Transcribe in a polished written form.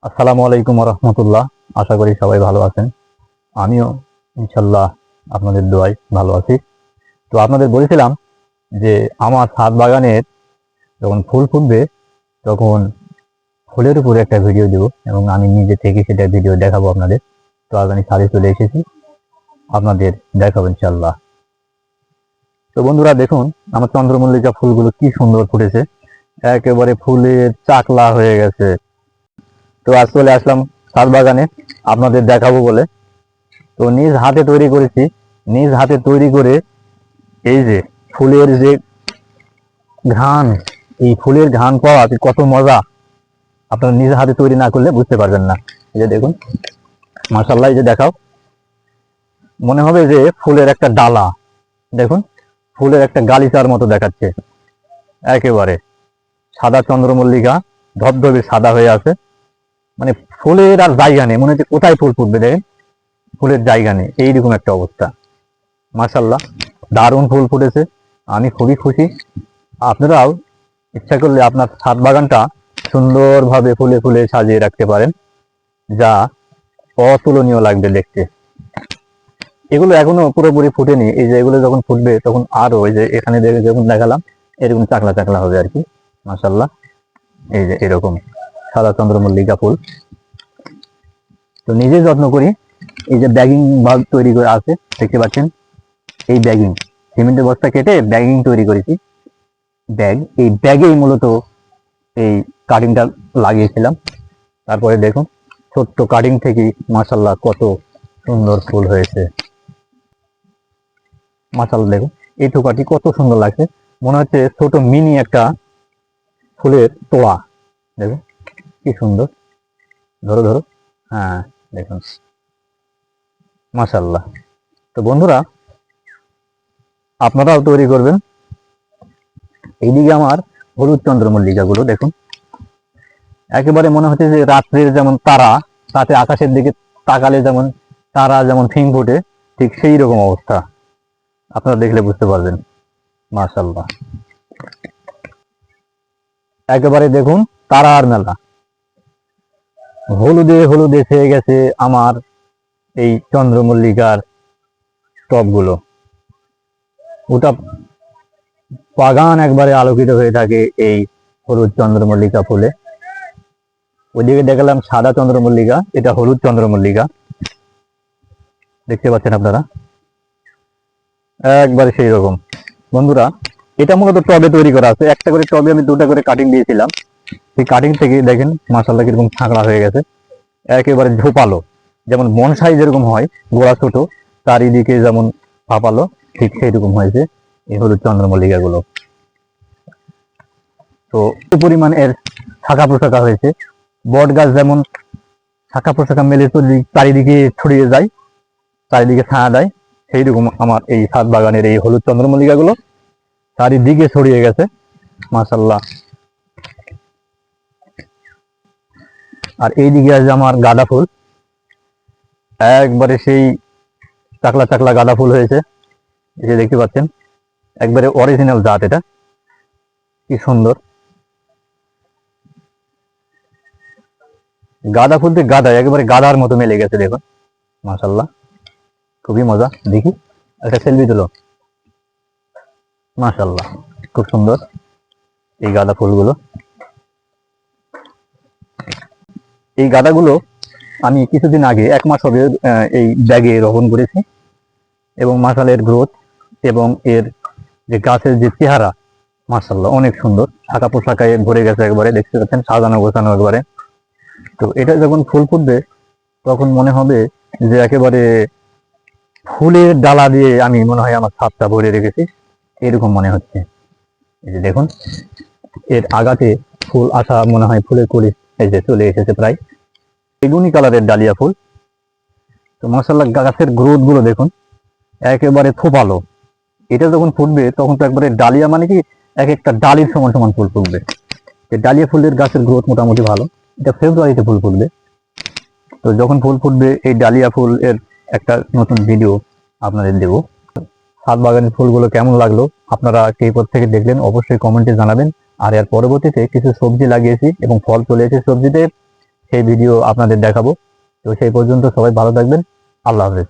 আসসালামু আলাইকুম রহমতুল্লাহ। আশা করি সবাই ভালো আছেন। আমিও ইনশাল্লাহ আপনাদের দোয়ায় ভালো আছি। তো আপনাদের বলেছিলাম যে আমার ছাদ বাগানের যখন ফুল ফুটবে তখন ফুলের উপরে একটা ভিডিও দেব এবং আমি নিজে থেকে সেটা ভিডিও দেখাবো আপনাদের। তো আজ আমি ছাদে চলে এসেছি, আপনাদের দেখাবো ইনশাল্লাহ। তো বন্ধুরা দেখুন, আমার চন্দ্রমল্লিকা ফুলগুলো কি সুন্দর ফুটেছে, একেবারে ফুলের চাকলা হয়ে গেছে। তো আজ চলে আসলাম ছাদ বাগানে আপনাদের দেখাবো বলে। তো নিজ হাতে তৈরি করেছি, নিজ হাতে তৈরি করে এই যে ফুলের যে ঘ্রাণ, এই ফুলের ঘ্রাণ পাওয়া যে কত মজা, আপনারা নিজ হাতে তৈরি না করলে বুঝতে পারবেন না। এই যে দেখুন, মাশাআল্লাহ, এই যে দেখাও, মনে হবে যে ফুলের একটা ডালা। দেখুন, ফুলের একটা গালিচার মতো দেখাচ্ছে, একেবারে সাদা চন্দ্রমল্লিকা, ধবধবে সাদা হয়ে আছে। মানে ফুলের আর জায়গা নেই, মনে হচ্ছে কোথায় ফুল ফুটবে, দেখেন ফুলের জায়গা নেই, এইরকম একটা অবস্থা। মাশাআল্লাহ, দারুণ ফুল ফুটেছে, আমি খুবই খুশি। আপনারাও ইচ্ছা করলে আপনার ছাদ বাগানটা সুন্দরভাবে ফুলে ফুলে সাজিয়ে রাখতে পারেন, যা অতুলনীয় লাগবে দেখতে। এগুলো এখনো পুরোপুরি ফুটেনি, এই যে এগুলো যখন ফুটবে তখন আরো, এই যে এখানে যখন দেখালাম এরকম চাকলা চাকলা হবে আর কি। মাশাআল্লাহ, এই যে এরকম সাদা চন্দ্রমল্লিকা ফুল। তো নিজে যত্ন করি, এই যে ব্যাগিং ভাগ তৈরি করে আছে দেখতে পাচ্ছেন, এই ব্যাগিং সিমেন্টের বস্তা কেটে ব্যাগিং তৈরি করেছি। ব্যাগ, এই ব্যাগেই মূলত এই কাটিংটা লাগিয়েছিলাম। তারপরে দেখুন, ছোট্ট কাটিং থেকে মাশাআল্লাহ কত সুন্দর ফুল হয়েছে। মাশাআল্লাহ দেখুন, এই ঠোকাটি কত সুন্দর লাগছে, মনে হচ্ছে ছোট মিনি একটা ফুলের তোড়া। দেখুন কি সুন্দর, ধরো ধরো, হ্যাঁ দেখুন মাশাআল্লাহ। তো বন্ধুরা, আপনারাও তৈরি করবেন। এইদিকে আমার হলুদ চন্দ্রমল্লিকা গুলো দেখুন, একেবারে মনে হচ্ছে যে রাত্রের যেমন তারা, তাতে আকাশের দিকে তাকালে যেমন তারা যেমন ফিং ফুটে, ঠিক সেই রকম অবস্থা, আপনারা দেখলে বুঝতে পারবেন। মাশাআল্লাহ, একেবারে দেখুন তারার মেলা, হলুদে হলুদে ছেয়ে গেছে আমার এই চন্দ্রমল্লিকার টবগুলো। ওটা বাগান একবারে আলোকিত হয়ে থাকে এই হলুদ চন্দ্রমল্লিকা ফুলে। ওইদিকে দেখালাম সাদা চন্দ্রমল্লিকা, এটা হলুদ চন্দ্রমল্লিকা, দেখতে পাচ্ছেন আপনারা, একবারে সেই রকম। বন্ধুরা, এটা মূলত টবে তৈরি করা আছে, একটা করে টবে আমি দুটা করে কাটিং দিয়েছিলাম। সেই কাটিং থেকে দেখেন মাশাআল্লাহ কিরকম ছাঁকড়া হয়ে গেছে, একেবারে ঝোপালো, যেমন বনসাই যেরকম হয় গোড়া ছোট, চারিদিকে যেমন ফাঁপালো, ঠিক সেই রকম হয়েছে এই হলুদ চন্দ্রমল্লিকা গুলো। তো পরিমাণ এর শাখা প্রশাখা হয়েছে, বট গাছ যেমন শাখা প্রশাখা মেলে চারিদিকে ছড়িয়ে যায়, চারিদিকে ছায়া দেয়, সেই রকম আমার এই ছাদ বাগানের এই হলুদ চন্দ্রমল্লিকা গুলো চারিদিকে ছড়িয়ে গেছে মাশাআল্লাহ। আর এইদিকে আছে আমার গাঁদা ফুল, একবারে সেই চাকলা চাকলা গাঁদা ফুল হয়েছে, এই যে দেখতে পাচ্ছেন, একবারে অরিজিনাল জাত, এটা কি সুন্দর। গাঁদা ফুল দিয়ে গাঁদা একেবারে গাঁদার মতো মেলে গেছে, দেখুন মাশাআল্লাহ, খুবই মজা। দেখি একটা সেলফি তুলো, মাশাআল্লাহ খুব সুন্দর এই গাঁদা ফুলগুলো। এই গাঁদাগুলো আমি কিছুদিন আগে, 1 মাস হবে, এই ব্যাগে রোপণ করেছি, এবং মাশাআল্লাহ এর গ্রোথ এবং এর যে গাছের যে চেহারা, মাশাআল্লাহ অনেক সুন্দর, শাখা পোশাকায় ভরে গেছে একবারে, দেখতে পাচ্ছেন সাজানো গোছানো একবারে। তো এটা যখন ফুল ফুটবে তখন মনে হবে যে একেবারে ফুলের ডালা দিয়ে আমি মনে হয় আমার ছাদটা ভরে রেখেছি, এরকম মনে হচ্ছে। এই যে দেখুন, এর আগাতে ফুল আসা মনে হয় ফুলের কুড়ি এই যে চলে এসেছে প্রায়, বেগুনি কালারের ডালিয়া ফুল। তো মাশাআল্লাহ গাছের গ্রোথ গুলো দেখুন, একেবারে থোপালো। এটা যখন ফুটবে তখন তো একবারে ডালিয়া, মানে কি এক একটা ডালির সমান সমান ফুল ফুটবে। এই ডালিয়া ফুলের গাছের গ্রোথ মোটামুটি ভালো। এটা ফেব্রুয়ারিতে ফুল ফুটবে। তো যখন ফুল ফুটবে এই ডালিয়া ফুল এর একটা নতুন ভিডিও আপনাদের দেব। ছাদ বাগানের ফুলগুলো কেমন লাগলো, আপনারা কে থেকে দেখলেন অবশ্যই কমেন্টে জানাবেন। আর এর পরবর্তীতে কিছু সবজি লাগিয়েছি এবং ফল চলে এসেছে সবজিতে, সেই ভিডিও আপনাদের দেখাবো। তো সেই পর্যন্ত সবাই ভালো থাকবেন। আল্লাহ হাফেজ।